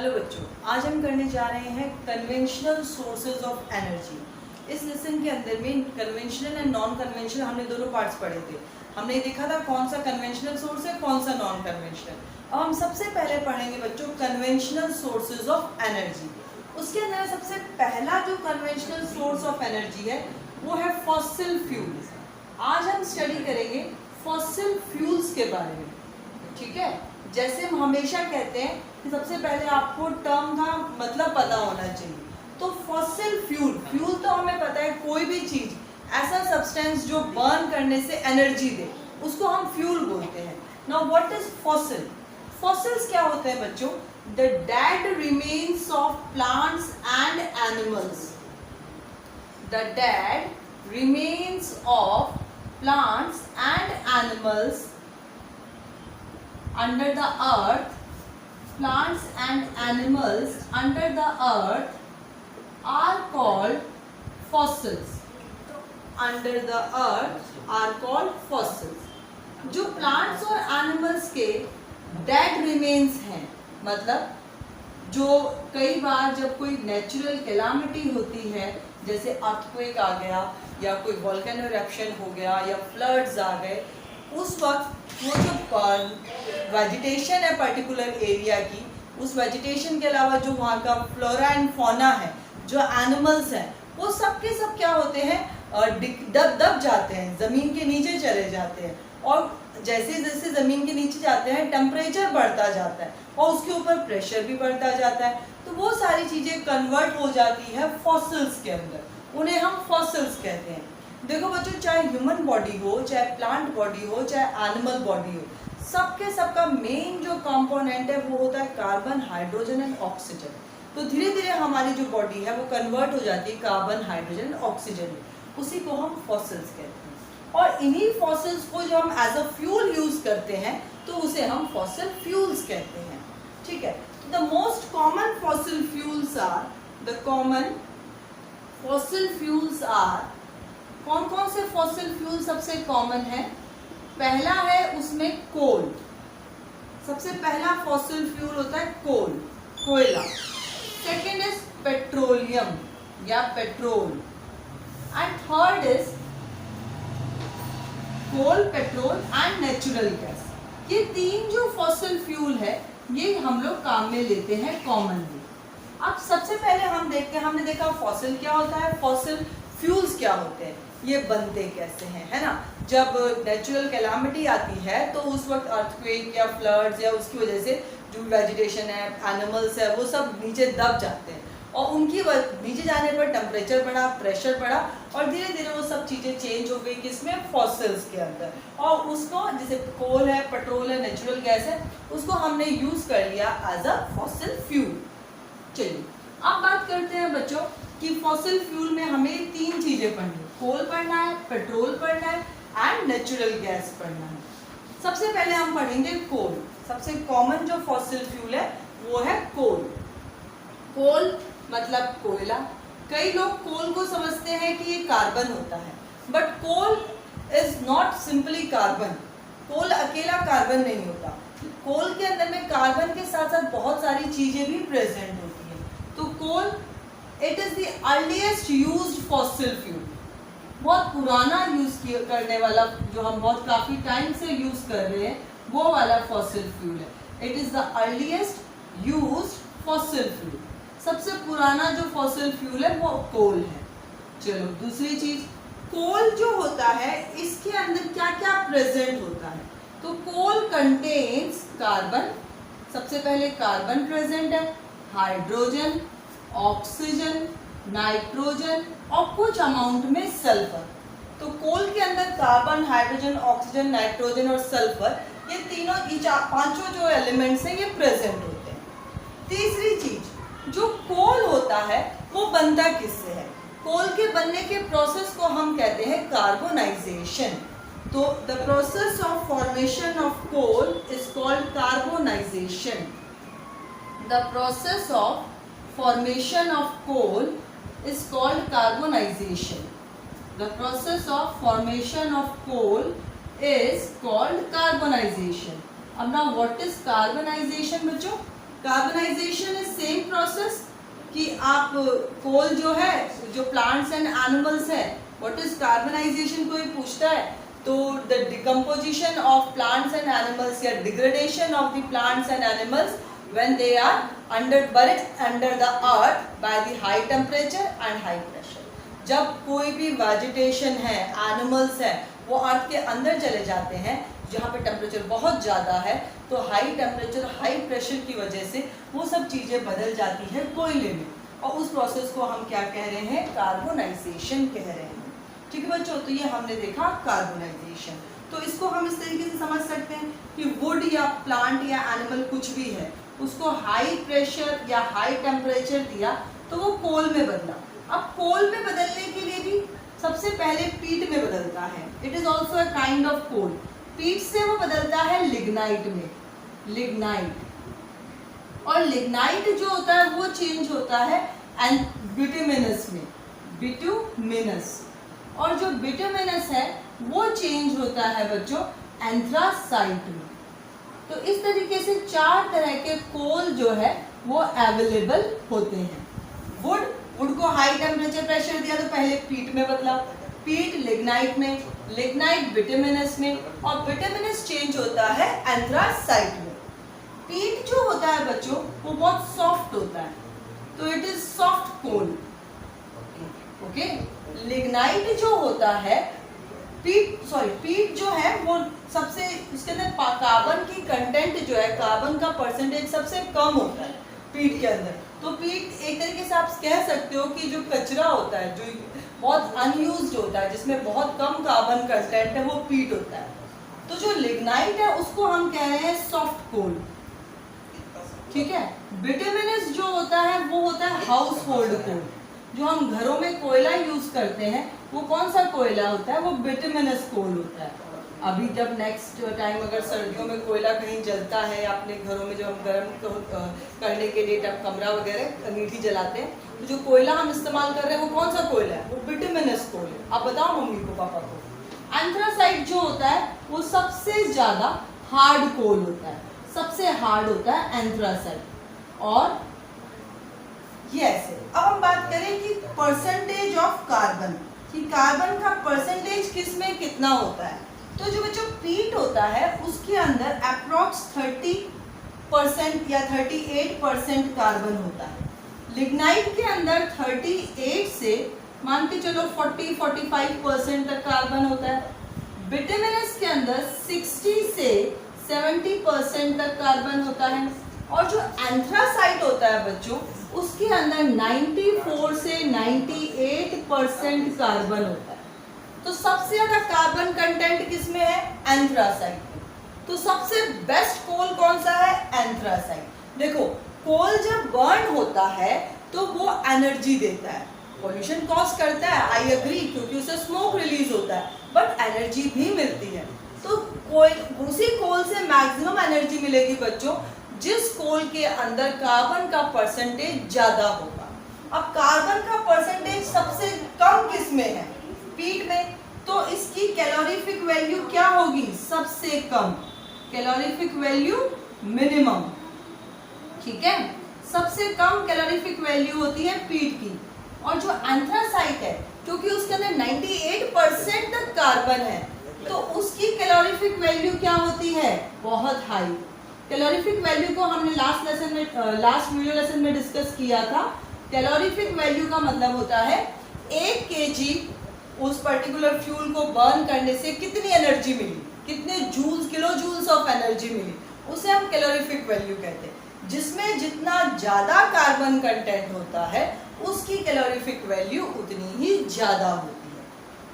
Hello बच्चों, आज हम करने जा रहे हैं कन्वेंशनल सोर्सेज ऑफ एनर्जी। इस लेसन के अंदर में कन्वेंशनल एंड नॉन कन्वेंशनल हमने दोनों पार्ट्स पढ़े थे। हमने देखा था कौन सा कन्वेंशनल सोर्स है, कौन सा नॉन कन्वेंशनल। अब हम सबसे पहले पढ़ेंगे बच्चों कन्वेंशनल सोर्सेज ऑफ एनर्जी। उसके अंदर सबसे पहला जो कन्वेंशनल सोर्स ऑफ एनर्जी है वो है फॉसिल फ्यूल्स। आज हम स्टडी करेंगे फॉसिल फ्यूल्स के बारे में, ठीक है। जैसे हम हमेशा कहते हैं कि सबसे पहले आपको टर्म का मतलब पता होना चाहिए। तो फॉसिल फ्यूल, फ्यूल तो हमें पता है कोई भी चीज, ऐसा सब्सटेंस जो बर्न करने से एनर्जी दे, उसको हम फ्यूल बोलते हैं। Now what is fossil? Fossils क्या होते हैं बच्चों? The dead remains of plants and animals. The dead remains of plants and animals under the earth, plants and animals under the earth are called fossils. Under the earth are called fossils. जो plants और animals के dead remains हैं, मतलब जो कई बार जब कोई natural calamity होती है, जैसे अर्थक्वेक आ गया या कोई वोल्केनो इरप्शन हो गया या फ्लड्स आ गए, उस वक्त वो जो वेजिटेशन है पर्टिकुलर एरिया की, उस वेजिटेशन के अलावा जो वहाँ का फ्लोरा एंड फौना है, जो एनिमल्स हैं, वो सब के सब क्या होते हैं, दब जाते हैं, ज़मीन के नीचे चले जाते हैं। और जैसे जैसे ज़मीन के नीचे जाते हैं टेम्परेचर बढ़ता जाता है और उसके ऊपर प्रेशर भी बढ़ता जाता है, तो वो सारी चीज़ें कन्वर्ट हो जाती है फॉसिल्स के अंदर, उन्हें हम फॉसिल्स कहते हैं। देखो बच्चों, चाहे ह्यूमन बॉडी हो, चाहे प्लांट बॉडी हो, चाहे एनिमल बॉडी हो, सबके सबका मेन जो कंपोनेंट है वो होता है कार्बन, हाइड्रोजन एंड ऑक्सीजन। तो धीरे धीरे हमारी जो बॉडी है वो कन्वर्ट हो जाती है कार्बन, हाइड्रोजन, ऑक्सीजन में, उसी को हम फॉसिल्स कहते हैं। और इन्हीं फॉसिल्स को जो हम एज अ फ्यूल यूज करते हैं तो उसे हम फॉसिल फ्यूल्स कहते हैं, ठीक है। The most common fossil fuels are, the common fossil fuels are, कौन कौन से फॉसिल फ्यूल सबसे कॉमन है? पहला है उसमें कोल, सबसे पहला फॉसिल फ्यूल होता है कोल, कोयला। सेकेंड इज पेट्रोलियम या petrol, and third is coal, petrol and natural gas. ये तीन जो फॉसिल फ्यूल है ये हम लोग काम में लेते हैं कॉमनली। अब सबसे पहले हम देखते हैं, हमने देखा फॉसिल क्या होता है, फॉसिल फ्यूल्स क्या होते हैं, ये बनते कैसे हैं, है ना। जब नेचुरल कैलामिटी आती है तो उस वक्त अर्थक्वेक या फ्लड्स या उसकी वजह से जो वेजिटेशन है, एनिमल्स है, वो सब नीचे दब जाते हैं और उनकी नीचे जाने पर टेम्परेचर बढ़ा, प्रेशर बढ़ा और धीरे धीरे वो सब चीज़ें चेंज हो गई किसमें, फॉसिल्स के अंदर। और उसको जैसे कोल है, पेट्रोल है, नेचुरल गैस है, उसको हमने यूज़ कर लिया एज अ फॉसिल फ्यूल। चलिए अब बात करते हैं बच्चों कि फॉसिल फ्यूल में हमें तीन चीज़ें पढ़नी है, कोल पढ़ना है, पेट्रोल पढ़ना है एंड नेचुरल गैस पढ़ना है। सबसे पहले हम पढ़ेंगे कोल। सबसे कॉमन जो फॉसिल फ्यूल है वो है कोल। कोल मतलब कोयला। कई लोग कोल को समझते हैं कि ये कार्बन होता है, but coal is not simply carbon. Coal अकेला कार्बन नहीं होता, कोल के अंदर में कार्बन के साथ साथ बहुत सारी चीजें भी प्रेजेंट होती हैं। तो coal it is the earliest used fossil fuel, बहुत पुराना यूज करने वाला, जो हम बहुत काफी टाइम से यूज कर रहे हैं, वो वाला फॉसिल फ्यूल है। It is the earliest used fossil fuel. सबसे पुराना जो फॉसिल फ्यूल है वो कोल है। चलो दूसरी चीज, कोल जो होता है इसके अंदर क्या क्या प्रेजेंट होता है? तो कोल कंटेन्स कार्बन, सबसे पहले कार्बन प्रेजेंट है, हाइड्रोजन, ऑक्सीजन, नाइट्रोजन और कुछ अमाउंट में सल्फर। तो कोल के अंदर कार्बन, हाइड्रोजन, ऑक्सीजन, नाइट्रोजन और सल्फर, ये तीनों पांचों जो एलिमेंट्स हैं ये प्रेजेंट होते हैं। तीसरी चीज, जो कोल होता है वो बनता किससे है? कोल के बनने के प्रोसेस को हम कहते हैं कार्बोनाइजेशन। तो the process of formation of coal is called carbonization. The process of formation of coal is called carbonization. The process of formation of coal is called carbonization. अब नाउ व्हाट इज कार्बोनाइजेशन बच्चों? Carbonization is same process कि आप coal जो है, जो plants and animals है, what is carbonization कोई पूछता है तो the decomposition of plants and animals या degradation of the plants and animals when they are buried under the earth by the high temperature and high pressure. जब कोई भी vegetation है, एनिमल्स है, वो अर्थ के अंदर चले जाते हैं जहाँ पे टेम्परेचर बहुत ज़्यादा है, तो हाई टेम्परेचर हाई प्रेशर की वजह से वो सब चीज़ें बदल जाती है कोयले में, और उस प्रोसेस को हम क्या कह रहे हैं, कार्बोनाइजेशन कह रहे हैं। ठीक है बच्चों, तो ये हमने देखा कार्बोनाइजेशन। तो इसको हम इस तरीके से समझ सकते हैं कि वुड या प्लांट या एनिमल कुछ भी है, उसको हाई प्रेशर या हाई टेम्परेचर दिया तो वो कोल में बदला। अब कोल में बदलने के लिए भी सबसे पहले पीट में बदलता है, it is also a kind of coal. Peat से वो बदलता है लिग्नाइट में, लिग्नाइट, और लिग्नाइट जो होता है वो चेंज होता है बिटुमिनस में, बिटुमिनस, और जो बिटुमिनस है वो चेंज होता है बच्चों एंथ्रासाइट में। तो इस तरीके से 4 तरह के कोल जो है वो अवेलेबल होते हैं। वुड को हाई टेम्परेचर प्रेशर दिया तो पहले पीट में बदला, पीट लिग्नाइट में, लिग्नाइट बिटुमिनस में, और बिटुमिनस चेंज होता है एंथ्रासाइट में। पीट जो होता है बच्चों वो बहुत सॉफ्ट होता है, तो it is soft coal. Okay, lignite जो होता है, पीट जो है वो सबसे, उसके अंदर कार्बन की कंटेंट जो है, कार्बन का परसेंटेज सबसे कम होता है पीट के अंदर। तो पीट एक तरीके से आप कह सकते हो कि जो कचरा होता है, जो बहुत अनयूज्ड होता है, जिसमें बहुत कम कार्बन कंटेंट है, वो पीट होता है। तो जो लिग्नाइट है उसको हम कह रहे हैं सॉफ्ट कोल। ठीक है, बिटुमिनस जो होता है वो होता है हाउस होल्ड कोल। जो हम घरों में कोयला यूज करते हैं वो कौन सा कोयला होता है, वो बिटुमिनस कोल होता है। अभी जब नेक्स्ट टाइम अगर सर्दियों में कोयला कहीं जलता है, अपने घरों में जो हम गर्म करने के लिए जब कमरा वगैरह अंगीठी जलाते हैं, तो जो कोयला हम इस्तेमाल कर रहे हैं वो कौन सा कोयला है, वो बिटुमिनस कोल है। आप बताओ मम्मी को, पापा को। एंथ्रासाइट जो होता है वो सबसे ज्यादा हार्ड कोल होता है, सबसे हार्ड होता है एंथ्रासाइट। और ये ऐसे, अब हम बात करें कि परसेंटेज ऑफ कार्बन, कि कार्बन का परसेंटेज किस में कितना होता है। तो जो बच्चों पीट होता है उसके अंदर अप्रॉक्स 30% या 38% कार्बन होता है। लिग्नाइट के अंदर 38 से मान के चलो 40-45% तक कार्बन होता है। बिटुमिनस के अंदर 60 से 70% तक कार्बन होता है। और जो एंथ्रासाइट होता है बच्चों, उसके अंदर 94 से 98% कार्बन होता है। तो सबसे ज्यादा कार्बन कंटेंट किसमें है, एंथ्रासाइट में। तो सबसे बेस्ट कोल कौन सा है, एंथ्रासाइट। देखो, कोल जब बर्न होता है तो वो एनर्जी देता है, पॉल्यूशन कॉज करता है, आई एग्री, क्योंकि उससे स्मोक रिलीज होता है, बट एनर्जी भी मिलती है। तो उसी कोल से मैक्सिमम एनर्जी मिलेगी बच्चों जिस कोल के अंदर कार्बन का परसेंटेज ज्यादा होगा। अब कार्बन का परसेंटेज सबसे कम किस में है, पीट में, तो इसकी कैलोरीफिक वैल्यू क्या होगी, सबसे कम, कैलोरीफिक वैल्यू मिनिमम। ठीक है, सबसे कम कैलोरीफिक वैल्यू होती है पीट की। और जो एंथ्रासाइट है, क्योंकि उसके अंदर 98% तक कार्बन है, तो उसकी कैलोरीफिक वैल्यू क्या होती है, बहुत हाई। कैलोरीफिक वैल्यू को हमने लास्ट वीडियो लेसन में डिस्कस किया था। कैलोरीफिक वैल्यू का मतलब होता है 1 kg उस पर्टिकुलर फ्यूल को बर्न करने से कितनी एनर्जी मिली, कितने joules, kilo joules of energy मिली, उसे हम कैलोरीफिक वैल्यू कहते हैं। जिसमें जितना ज्यादा कार्बन कंटेंट होता है उसकी कैलोरीफिक वैल्यू उतनी ही ज्यादा होती है।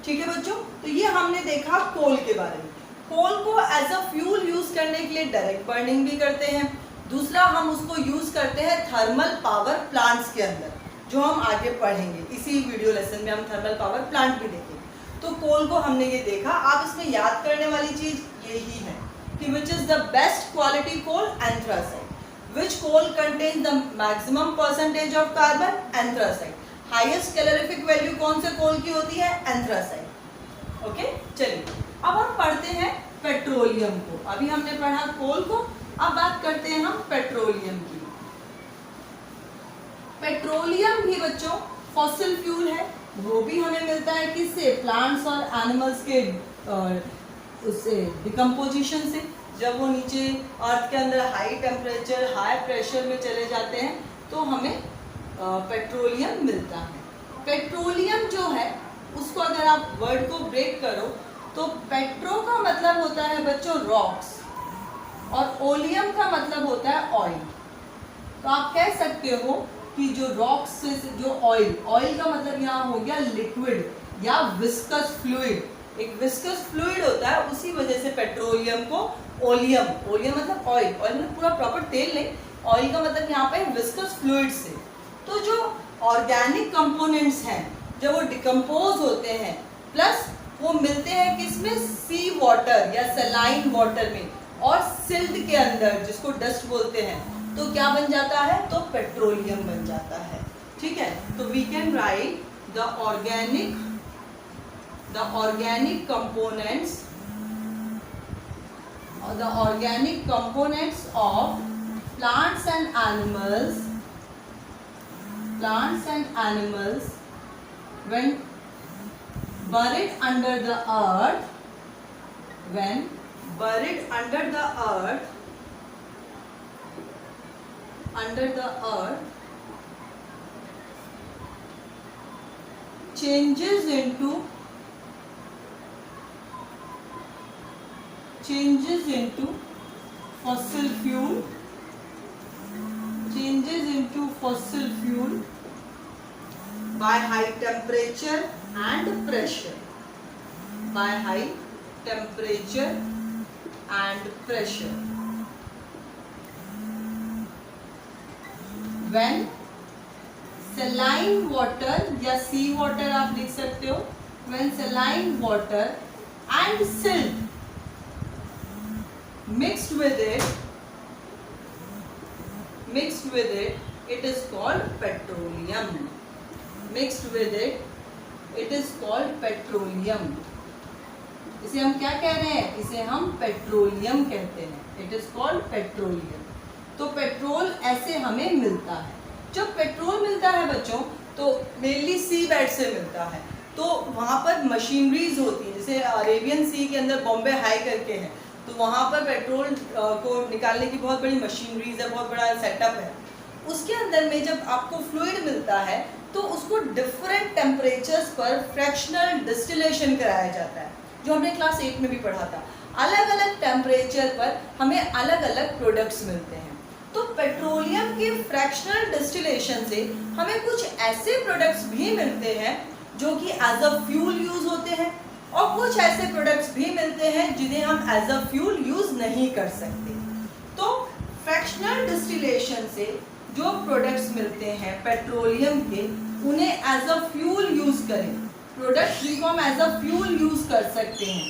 ठीक है बच्चों, तो ये हमने देखा कोल के बारे में। कोल को एज अ फ्यूल यूज करने के लिए डायरेक्ट बर्निंग भी करते हैं। दूसरा, हम उसको यूज करते हैं थर्मल पावर प्लांट्स के अंदर, जो हम आगे पढ़ेंगे। इसी वीडियो लेसन में हम थर्मल पावर प्लांट भी देखेंगे। तो कोल को हमने ये देखा। आप इसमें याद करने वाली चीज यही है कि which is the best quality coal, anthracite. Which coal contain the maximum percentage of carbon, anthracite. Highest calorific value कौन से कोल की होती है, एंथ्रासाइट। ओके, चलिए अब हम पढ़ते हैं पेट्रोलियम को। अभी हमने पढ़ा कोल को, अब बात करते हैं हम पेट्रोलियम की। पेट्रोलियम भी बच्चों फॉसिल फ्यूल है, वो भी हमें मिलता है किससे, प्लांट्स और एनिमल्स के उससे डिकम्पोजिशन से। जब वो नीचे अर्थ के अंदर हाई टेम्परेचर हाई प्रेशर में चले जाते हैं तो हमें पेट्रोलियम मिलता है। पेट्रोलियम जो है उसको अगर आप वर्ड को ब्रेक करो तो पेट्रो का मतलब होता है बच्चों रॉक्स और ओलियम का मतलब होता है ऑयल। तो आप कह सकते हो कि जो रॉक्स से जो ऑयल का मतलब यहाँ हो गया लिक्विड या विस्कस फ्लूइड। एक विस्कस फ्लूइड होता है, उसी वजह से पेट्रोलियम को ओलियम मतलब ऑयल मतलब पूरा प्रॉपर तेल नहीं, ऑयल का मतलब यहाँ पे विस्कस फ्लूइड से। तो जो ऑर्गेनिक कंपोनेंट्स हैं जब वो डिकम्पोज होते हैं प्लस वो मिलते हैं किसमें, सी वाटर या सलाइन वाटर में और सिल्ट के अंदर जिसको डस्ट बोलते हैं, तो क्या बन जाता है, तो पेट्रोलियम बन जाता है। ठीक है, तो we can write the organic components of plants and animals when buried under the earth changes into fossil fuel by high temperature and pressure. When saline water या sea water आप लिख सकते हो, when saline water and silt mixed with it, it is called petroleum. इसे हम क्या कह रहे हैं, इसे हम पेट्रोलियम कहते हैं। It is called petroleum. तो पेट्रोल ऐसे हमें मिलता है। जब पेट्रोल मिलता है बच्चों तो मेनली सी बेड से मिलता है, तो वहाँ पर मशीनरीज होती है, जैसे अरेबियन सी के अंदर बॉम्बे हाई करके है, तो वहाँ पर पेट्रोल को निकालने की बहुत बड़ी मशीनरीज है, बहुत बड़ा सेटअप है। उसके अंदर में जब आपको फ्लूइड मिलता है तो उसको डिफरेंट टेम्परेचर्स पर फ्रैक्शनल डिस्टिलेशन कराया जाता है, जो हमने क्लास 8 में भी पढ़ा था। अलग अलग टेम्परेचर पर हमें अलग अलग प्रोडक्ट्स मिलते हैं। तो पेट्रोलियम के फ्रैक्शनल डिस्टिलेशन से हमें कुछ ऐसे प्रोडक्ट्स भी मिलते हैं जो कि एज अ फ्यूल यूज होते हैं, और कुछ ऐसे प्रोडक्ट्स भी मिलते हैं जिन्हें हम एज अ फ्यूल यूज नहीं कर सकते। तो फ्रैक्शनल डिस्टिलेशन से जो प्रोडक्ट्स मिलते हैं पेट्रोलियम के, उन्हें एज अ फ्यूल यूज करें। प्रोडक्ट्स जिनको हम एज अ फ्यूल यूज कर सकते हैं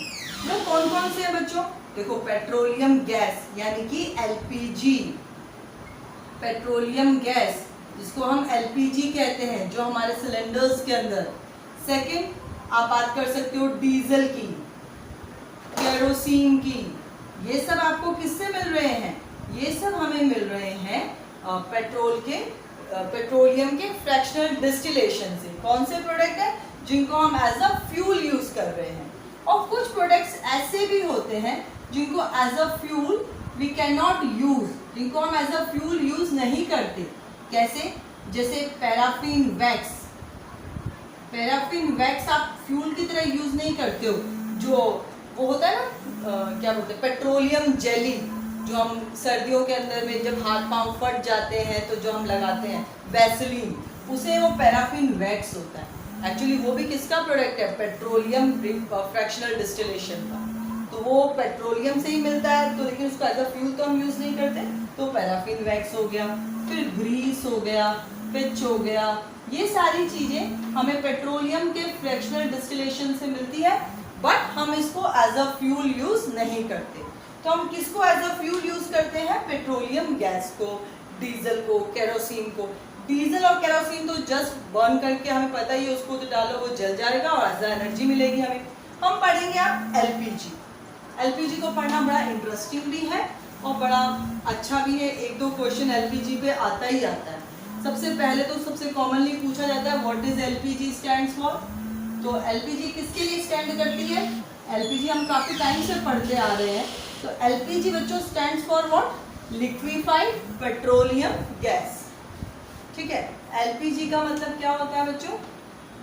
वो कौन कौन से हैं बच्चों, देखो पेट्रोलियम गैस यानी कि एलपीजी, पेट्रोलियम गैस जिसको हम एलपीजी कहते हैं, जो हमारे सिलेंडर्स के अंदर। सेकंड आप बात कर सकते हो डीजल की, केरोसिन की, ये सब आपको किससे मिल रहे हैं, ये सब हमें मिल रहे हैं पेट्रोलियम के फ्रैक्शनल डिस्टिलेशन से। कौन से प्रोडक्ट है जिनको हम एज अ फ्यूल यूज कर रहे हैं, और कुछ प्रोडक्ट्स ऐसे भी होते हैं जिनको as a fuel we can not use, जिनको हम एज अ फ्यूल यूज नहीं करते। कैसे, जैसे पैराफिन वैक्स। पैराफिन वैक्स आप फ्यूल की तरह यूज नहीं करते हो, जो वो होता है ना क्या बोलते हैं, पेट्रोलियम जेली, जो हम सर्दियों के अंदर में जब हाथ पांव फट जाते हैं तो जो हम लगाते हैं वैसलीन, उसे वो पैराफिन वैक्स होता है। एक्चुअली वो भी किसका प्रोडक्ट है, पेट्रोलियम फ्रैक्शनल डिस्टिलेशन का। तो वो पेट्रोलियम से ही मिलता है, तो लेकिन उसको एज अ फ्यूल तो हम यूज नहीं करते। तो पैराफिन वैक्स हो गया, फिर ग्रीस हो गया, पिच हो गया, ये सारी चीजें हमें पेट्रोलियम के फ्रैक्शनल डिस्टिलेशन से मिलती है, बट हम इसको एज अ फ्यूल यूज नहीं करते। तो हम किसको एज अ फ्यूल यूज करते हैं, पेट्रोलियम गैस को, डीजल को, केरोसिन को। डीजल और केरोसिन तो जस्ट बर्न करके हमें पता ही है, उसको तो डालो वो जल जाएगा और एज अ एनर्जी मिलेगी हमें। हम पढ़ेंगे आप एलपीजी। एलपीजी को पढ़ना बड़ा इंटरेस्टिंग भी है और बड़ा अच्छा भी है। एक दो क्वेश्चन एलपीजी पे आता ही आता है। सबसे पहले तो सबसे कॉमनली पूछा जाता है what is LPG stands for. तो एलपीजी किसके लिए स्टैंड करती है? एलपीजी हम काफी टाइम से पढ़ते आ रहे हैं। तो एलपीजी बच्चों stands for what? Liquefied petroleum gas. ठीक है, एलपीजी का मतलब क्या होता है बच्चों?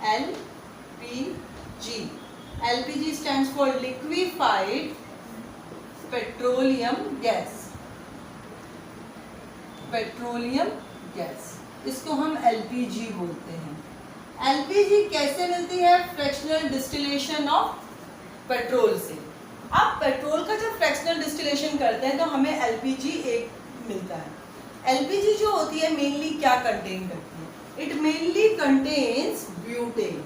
LPG, LPG stands for liquefied petroleum gas, petroleum gas, इसको हम एलपीजी बोलते हैं। एलपीजी कैसे मिलती है? फ्रैक्शनल डिस्टिलेशन ऑफ पेट्रोल से। अब पेट्रोल का जब फ्रैक्शनल डिस्टिलेशन करते हैं तो हमें एलपीजी एक मिलता है। एलपीजी जो होती है मेनली क्या कंटेन करती है? It mainly contains butane,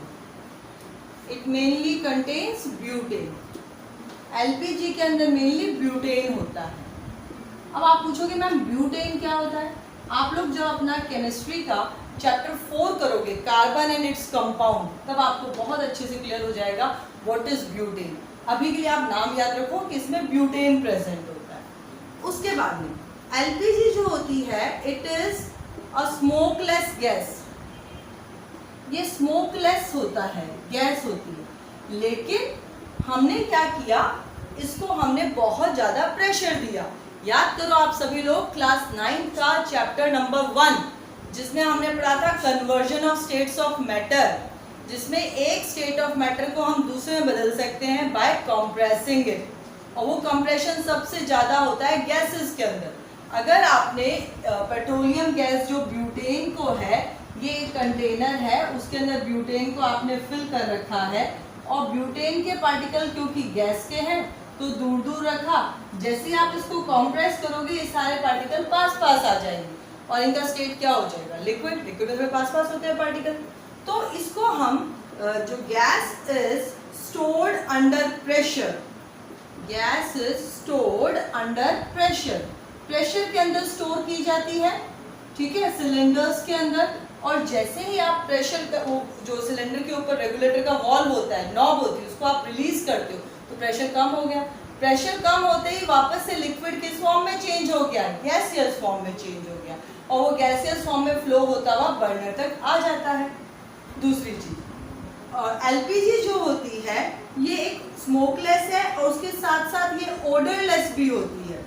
it mainly contains butane. LPG के अंदर मेनली ब्यूटेन होता है। अब आप पूछोगे मैम ब्यूटेन क्या होता है? आप लोग जब अपना केमिस्ट्री का चैप्टर 4 करोगे, कार्बन एंड इट्स कंपाउंड, तब आपको बहुत अच्छे से क्लियर हो जाएगा व्हाट इज ब्यूटेन। अभी के लिए आप नाम याद रखो कि इसमें ब्यूटेन प्रेजेंट होता है। उसके बाद में एलपीजी जो होती है it is a smokeless gas. ये स्मोकलेस होता है, गैस होती है, लेकिन हमने क्या किया, इसको हमने बहुत ज्यादा प्रेशर दिया। याद करो आप सभी लोग क्लास 9 का चैप्टर नंबर 1 जिसमें हमने पढ़ा था conversion of states of matter, जिसमें एक स्टेट ऑफ मैटर को हम दूसरे में बदल सकते हैं बाय कंप्रेसिंग इट, और वो कंप्रेशन सबसे ज्यादा होता है गैसेस के अंदर। अगर आपने पेट्रोलियम गैस जो ब्यूटेन को है, ये एक कंटेनर है, उसके अंदर ब्यूटेन को आपने फिल कर रखा है, और ब्यूटेन के पार्टिकल क्योंकि गैस के हैं तो दूर दूर रखा, जैसे ही आप इसको कंप्रेस करोगे ये सारे पार्टिकल पास पास आ जाएंगे और इनका स्टेट क्या हो जाएगा? लिक्विड। लिक्विड में पास पास होते हैं पार्टिकल। तो इसको हम जो gas is stored under pressure, gas is stored under pressure, pressure के अंदर स्टोर की जाती है, ठीक है, सिलेंडर्स के अंदर। और जैसे ही आप प्रेशर का वो जो सिलेंडर के ऊपर रेगुलेटर का वॉल्व होता है, नॉब होती है, उसको आप रिलीज करते हो तो प्रेशर कम हो गया। प्रेशर कम होते ही वापस से लिक्विड किस फॉर्म में चेंज हो गया? गैसियस फॉर्म में चेंज हो गया, और वो गैसियस फॉर्म में फ्लो होता हुआ बर्नर तक आ जाता है। दूसरी चीज, और एलपीजी जो होती है ये एक स्मोकलेस है और उसके साथ साथ ये ओडरलेस भी होती है।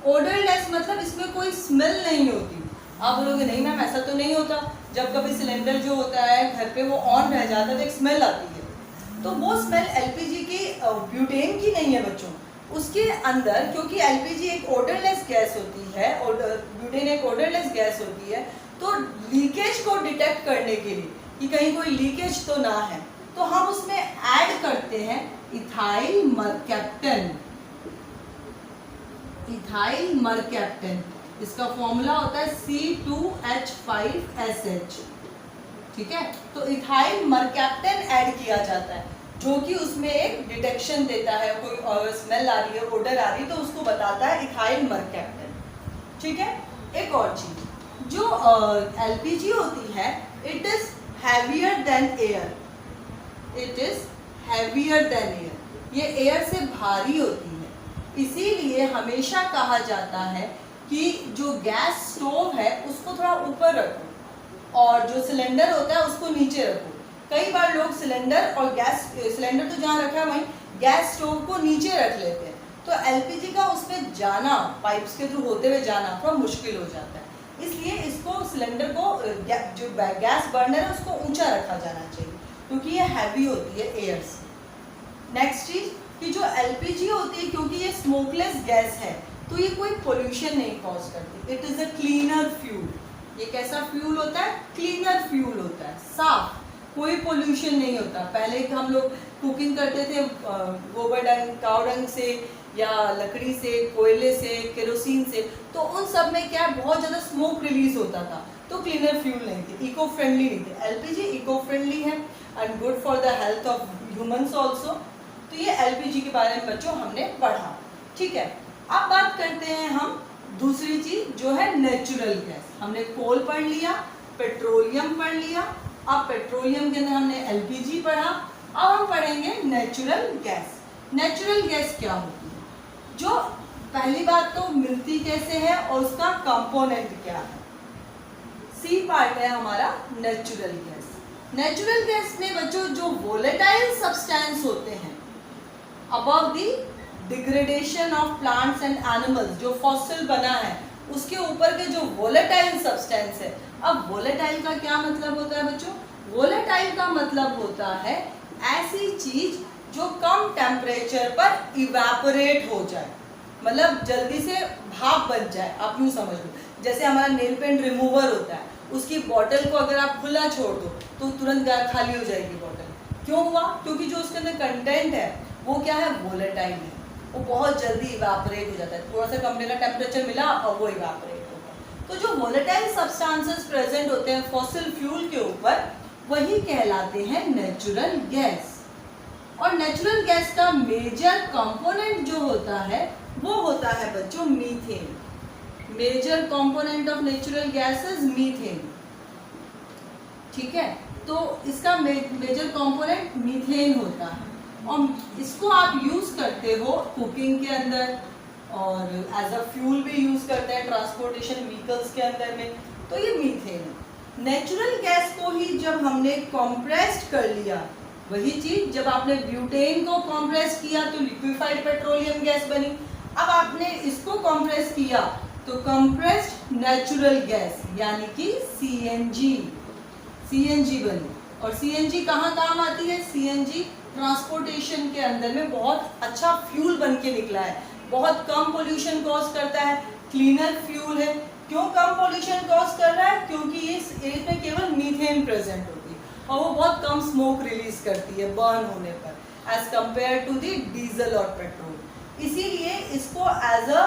ओडरलेस मतलब इसमें कोई स्मेल नहीं होती। आप बोलोगे नहीं मैम ऐसा तो नहीं होता, जब कभी सिलेंडर जो होता है घर पे वो ऑन रह जाता है तो एक स्मेल आती है, तो वो स्मेल एलपीजी की ब्यूटेन की नहीं है बच्चों। उसके अंदर क्योंकि एलपीजी एक ओडरलेस गैस होती है और ब्यूटेन एक ओडरलेस गैस होती है, तो लीकेज को डिटेक्ट करने के लिए कि कहीं कोई लीकेज तो ना है, तो हम उसमें ऐड करते हैं इथाइल मरकैप्टन। इथाइल मरकैप्टन, इसका फॉर्मूला होता है C2H5SH, ठीक है। तो इथाइल मरकैप्टन ऐड किया जाता है जो कि उसमें एक डिटेक्शन देता है, कोई स्मेल आ रही है, ओडर आ रही है तो उसको बताता है इथाइल मरकैप्टन, ठीक है। एक और चीज जो एलपीजी होती है it is heavier than air, it is heavier than air, ये एयर से भारी होती है, इसीलिए हमेशा कहा जाता है कि जो गैस स्टोव है उसको थोड़ा ऊपर रखो और जो सिलेंडर होता है उसको नीचे रखो। कई बार लोग सिलेंडर और गैस, सिलेंडर तो जहाँ रखा है वहीं गैस स्टोव को नीचे रख लेते हैं, तो एलपीजी का उसमें जाना, पाइप्स के थ्रू होते हुए जाना थोड़ा मुश्किल हो जाता है, इसलिए इसको सिलेंडर को जो गैस बर्नर है उसको ऊंचा रखा जाना चाहिए क्योंकि ये हैवी होती है एयर से। नेक्स्ट चीज कि जो एलपीजी होती है क्योंकि ये स्मोकलेस गैस है तो ये कोई पोल्यूशन नहीं कॉज करती, it is a cleaner fuel. ये कैसा फ्यूल होता है? क्लीनर फ्यूल होता है, साफ, कोई पोल्यूशन नहीं होता। पहले हम लोग कुकिंग करते थे गोबर डंग, काव डंग से या लकड़ी से, कोयले से, केरोसिन से, तो उन सब में क्या बहुत ज़्यादा स्मोक रिलीज होता था, तो क्लीनर फ्यूल नहीं थे, इको फ्रेंडली नहीं थे। एलपीजी इको फ्रेंडली है and good for the health of humans also. तो ये एलपीजी के बारे में बच्चों हमने पढ़ा, ठीक है। अब बात करते हैं हम दूसरी चीज जो है नेचुरल गैस। हमने कोल पढ़ लिया, पेट्रोलियम पढ़ लिया, अब पेट्रोलियम के अंदर हमने एलपीजी पढ़ा, अब हम पढ़ेंगे नेचुरल गैस। नेचुरल गैस क्या होती है? जो पहली बात तो मिलती कैसे है और उसका कंपोनेंट क्या है। सी पार्ट है हमारा नेचुरल गैस। नेचुरल गैस में बच्चों जो वोलेटाइल सब्सटेंस होते हैं above the degradation of plants and animals, जो फॉसिल बना है उसके ऊपर के जो वोलेटाइल सब्सटेंस है। अब वोलेटाइल का क्या मतलब होता है बच्चों? वोलेटाइल का मतलब होता है ऐसी चीज जो कम टेम्परेचर पर इवेपोरेट हो जाए, मतलब जल्दी से भाप बन जाए। आप यूँ समझ लो, जैसे हमारा नेल पेंट रिमूवर होता है, उसकी बॉटल को अगर आप खुला छोड़ दो तो तुरंत खाली हो जाएगी बॉटल। क्यों हुआ? क्योंकि जो उसके अंदर कंटेंट है वो क्या है? वोलेटाइल है, वो बहुत जल्दी इवेपोरेट हो जाता है। थोड़ा सा कमरे का टेम्परेचर मिला और वो इवेपोरेट होगा। तो जो वोलेटाइल सब्सटेंसेस प्रेजेंट होते हैं फॉसिल फ्यूल के ऊपर, वही कहलाते हैं नेचुरल गैस। और नेचुरल गैस का मेजर कंपोनेंट जो होता है वो होता है बच्चों methane. Major component of natural gas is methane. ठीक है, तो इसका मेजर कंपोनेंट मीथेन होता है और इसको आप यूज करते हो कुकिंग के अंदर और एज अ फ्यूल भी यूज करते हैं ट्रांसपोर्टेशन व्हीकल्स के अंदर में। तो ये मीथेन है। नेचुरल गैस को ही जब हमने कॉम्प्रेस्ड कर लिया, वही चीज जब आपने ब्यूटेन को कॉम्प्रेस किया तो लिक्विफाइड पेट्रोलियम गैस बनी। अब आपने इसको कॉम्प्रेस किया तो कंप्रेस्ड नेचुरल गैस यानी कि सीएनजी बनी। और सीएनजी कहाँ काम आती है? सीएनजी ट्रांसपोर्टेशन के अंदर में बहुत अच्छा फ्यूल बन के निकला है, बहुत कम पोल्यूशन कॉज करता है, क्लीनर फ्यूल है। क्यों कम पोल्यूशन कॉज कर रहा है? क्योंकि इसमें केवल मीथेन प्रेजेंट होती है और वो बहुत कम स्मोक रिलीज करती है बर्न होने पर as compare to the diesel और पेट्रोल। इसीलिए इसको as a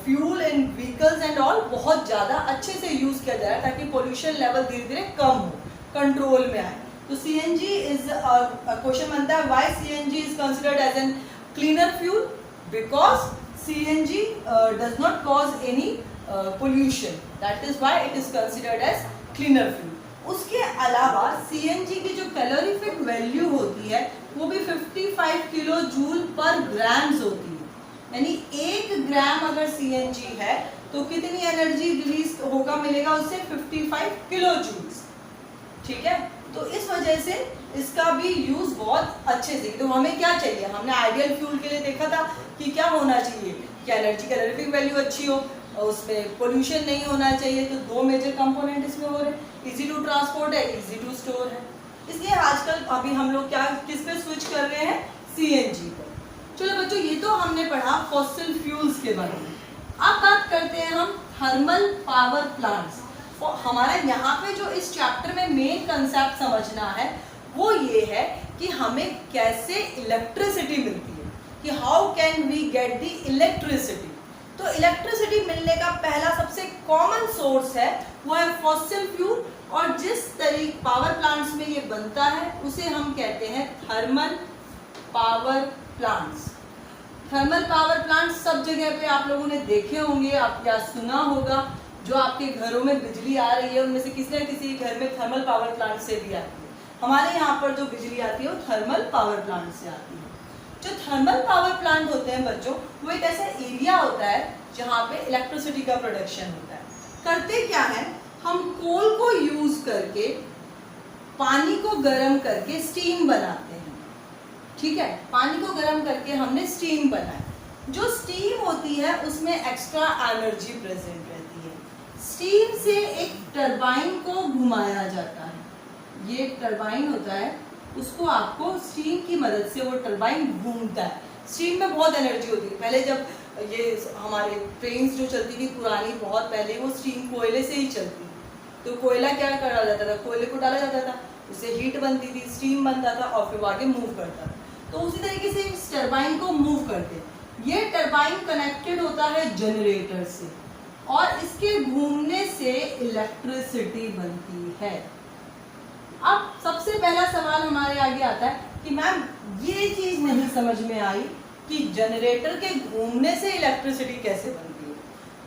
fuel in vehicles and all बहुत ज़्यादा अच्छे से यूज किया जा रहा है ताकि पोल्यूशन लेवल धीरे धीरे कम हो, कंट्रोल में आए। तो सीएनजी इज क्वेश्चन बनता है, why CNG is considered as an cleaner fuel? Because CNG does not cause any pollution, that is why it is considered as cleaner fuel। उसके अलावा सीएनजी की जो कैलोरीफिक वैल्यू होती है वो भी 55 किलो जूल पर ग्राम्स होती है। यानी 1 ग्राम अगर सीएनजी है तो कितनी एनर्जी रिलीज होगा, मिलेगा उससे 55 किलो जूल्स। ठीक है, तो इस वजह से इसका भी यूज बहुत अच्छे से। तो हमें क्या चाहिए? हमने आइडियल फ्यूल के लिए देखा था कि क्या होना चाहिए कि एनर्जी कैलोरीफिक वैल्यू अच्छी हो, उसमें पोल्यूशन नहीं होना चाहिए। तो 2 मेजर कंपोनेंट इसमें हो रहे, इजी टू ट्रांसपोर्ट है, इजी टू स्टोर है। इसलिए आजकल अभी हम लोग क्या किस पे स्विच कर रहे हैं? सीएनजी पर। चलो बच्चों, ये तो हमने पढ़ा फॉसिल फ्यूल्स के बारे में। अब बात करते हैं हम थर्मल पावर प्लांट्स। हमारा यहाँ पे जो इस चैप्टर में मेन कंसेप्ट समझना है वो ये है कि हमें कैसे इलेक्ट्रिसिटी मिलती है, कि how can we get the electricity. तो इलेक्ट्रिसिटी मिलने का पहला सबसे कॉमन सोर्स है वो है फॉसिल फ्यूल, और जिस तरीके पावर प्लांट्स में ये बनता है उसे हम कहते हैं thermal power plants. Thermal power plants सब जगह पे आप लोगों ने देखे होंगे, आप क्या सुना होगा। जो आपके घरों में बिजली आ रही है उनमें से किसी न किसी घर में थर्मल पावर प्लांट से भी आती है। हमारे यहाँ पर जो बिजली आती है वो थर्मल पावर प्लांट से आती है। जो थर्मल पावर प्लांट होते हैं बच्चों, वो एक ऐसा एरिया होता है जहाँ पे इलेक्ट्रिसिटी का प्रोडक्शन होता है। करते क्या है, हम कोल को यूज करके पानी को गर्म करके स्टीम बनाते हैं। ठीक है, पानी को गर्म करके हमने स्टीम बनाया। जो स्टीम होती है उसमें एक्स्ट्रा एनर्जी प्रेजेंट रहती है। स्टीम से एक टरबाइन को घुमाया जाता है। ये टरबाइन होता है, उसको आपको स्टीम की मदद से वो टरबाइन घूमता है। स्टीम में बहुत एनर्जी होती है। पहले जब ये हमारे ट्रेन्स जो चलती थी पुरानी, बहुत पहले, वो स्टीम कोयले से ही चलती थी। तो कोयला क्या करा जाता था, कोयले को डाला जाता था, उससे हीट बनती थी, स्टीम बनता था और फिर वो आगे मूव करता था। तो उसी तरीके से इस टरबाइन को मूव करते। ये टरबाइन कनेक्टेड होता है जनरेटर से और इसके घूमने से इलेक्ट्रिसिटी बनती है। अब सबसे पहला सवाल हमारे आगे आता है कि मैम ये चीज नहीं समझ में आई कि जनरेटर के घूमने से इलेक्ट्रिसिटी कैसे बनती है।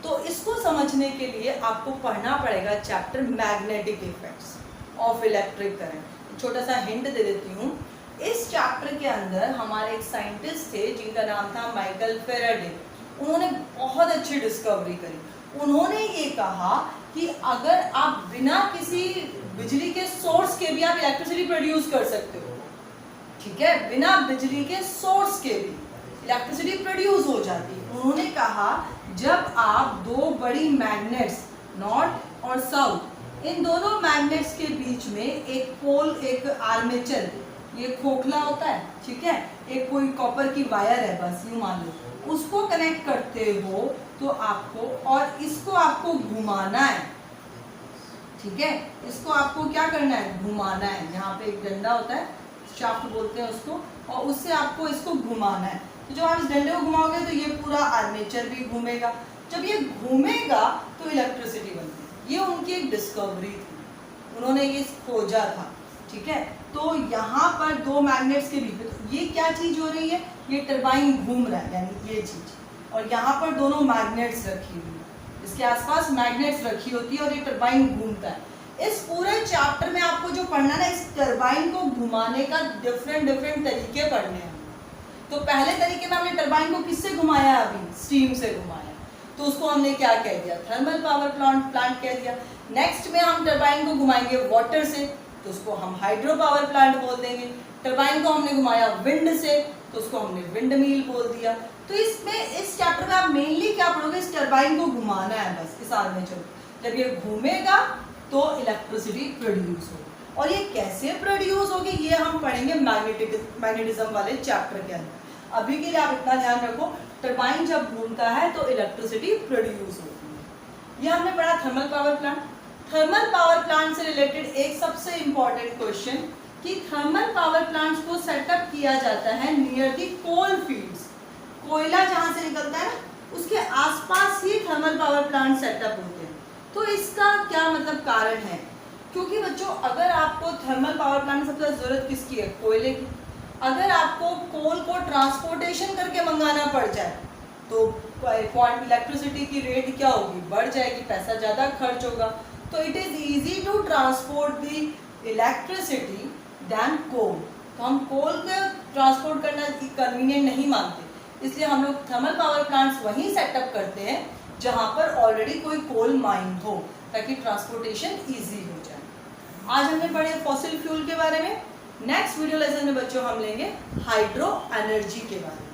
तो इसको समझने के लिए आपको पढ़ना पड़ेगा chapter magnetic effects of electric current. छोटा सा हिंट दे देती हूँ, इस चैप्टर के अंदर हमारे एक साइंटिस्ट थे जिनका नाम था माइकल फेराडे। उन्होंने बहुत अच्छी डिस्कवरी करी। उन्होंने ये कहा कि अगर आप बिना किसी बिजली के सोर्स के भी आप इलेक्ट्रिसिटी प्रोड्यूस कर सकते हो, ठीक है, बिना बिजली के सोर्स के भी इलेक्ट्रिसिटी प्रोड्यूस हो जाती है। उन्होंने कहा जब आप दो बड़ी मैग्नेट्स नॉर्थ और साउथ, इन दोनों मैग्नेट्स के बीच में एक पोल, एक आर्मेचर, ये खोखला होता है, ठीक है, एक कोई कॉपर की वायर है, बस यूं मान लो, उसको कनेक्ट करते हो तो आपको, और इसको आपको घुमाना है, ठीक है, इसको आपको क्या करना है, घुमाना है। यहाँ पे एक डंडा होता है, शाफ्ट बोलते हैं उसको, और उससे आपको इसको घुमाना है। तो जब आप इस डंडे को घुमाओगे तो ये पूरा आर्मेचर भी घूमेगा, जब ये घूमेगा तो इलेक्ट्रिसिटी बनती है। ये उनकी एक डिस्कवरी थी, उन्होंने ये खोजा था, ठीक है। तो यहाँ पर दो मैग्नेट्स के बीच में, तो ये क्या चीज हो रही है, ये टरबाइन घूम रहा है, यानी ये चीज, और यहाँ पर दोनों मैग्नेट्स रखी हुई है, इसके आसपास मैग्नेट्स रखी होती है और ये टरबाइन घूमता है। इस पूरे चैप्टर में आपको जो पढ़ना ना, इस टरबाइन को घुमाने का डिफरेंट तरीके पढ़ने हैं। तो पहले तरीके में हमने टरबाइन को किससे घुमाया, अभी स्टीम से घुमाया, तो उसको हमने क्या कह दिया, थर्मल पावर प्लांट कह दिया। नेक्स्ट में हम टरबाइन को घुमाएंगे वाटर से, तो उसको हम हाइड्रो पावर प्लांट बोल देंगे। टरबाइन को हमने घुमाया विंड से, तो उसको हमने विंड मिल बोल दिया। तो इसमें इस चैप्टर में आप मेनली क्या पढ़ोगे, इस टरबाइन को घुमाना है बस, इस आर्मेचर। जब ये घूमेगा तो इलेक्ट्रिसिटी प्रोड्यूस होगी, और ये कैसे प्रोड्यूस होगी ये हम पढ़ेंगे मैग्नेटिज्म वाले चैप्टर के अंदर। अभी के लिए आप इतना ध्यान रखो, टरबाइन जब घूमता है तो इलेक्ट्रिसिटी प्रोड्यूस होती है। ये हमने पढ़ा thermal power plant. Thermal power plant से रिलेटेड एक सबसे इंपॉर्टेंट क्वेश्चन, कि थर्मल पावर प्लांट्स को सेटअप किया जाता है नियर दी कोल फील्ड्स। कोयला जहां से निकलता है ना, उसके आसपास ही थर्मल पावर प्लांट सेटअप होते हैं। तो इसका क्या मतलब कारण है, क्योंकि बच्चों अगर आपको थर्मल पावर प्लांट सबसे ज्यादा जरूरत किसकी है, कोयले की। अगर आपको कोल को ट्रांसपोर्टेशन करके मंगाना पड़ जाए तो इलेक्ट्रिसिटी की रेट क्या होगी, बढ़ जाएगी, पैसा ज़्यादा खर्च होगा। तो it is easy to transport the electricity than coal. तो हम कोल को ट्रांसपोर्ट करना कन्वीनियंट नहीं मानते, इसलिए हम लोग थर्मल पावर प्लांट्स वहीं सेटअप करते हैं जहाँ पर ऑलरेडी कोई कोल माइन हो, ताकि ट्रांसपोर्टेशन ईजी हो जाए। आज हमने पढ़े फॉसिल फ्यूल के बारे में। नेक्स्ट वीडियो लेसन में बच्चों हम लेंगे हाइड्रो एनर्जी के बारे में।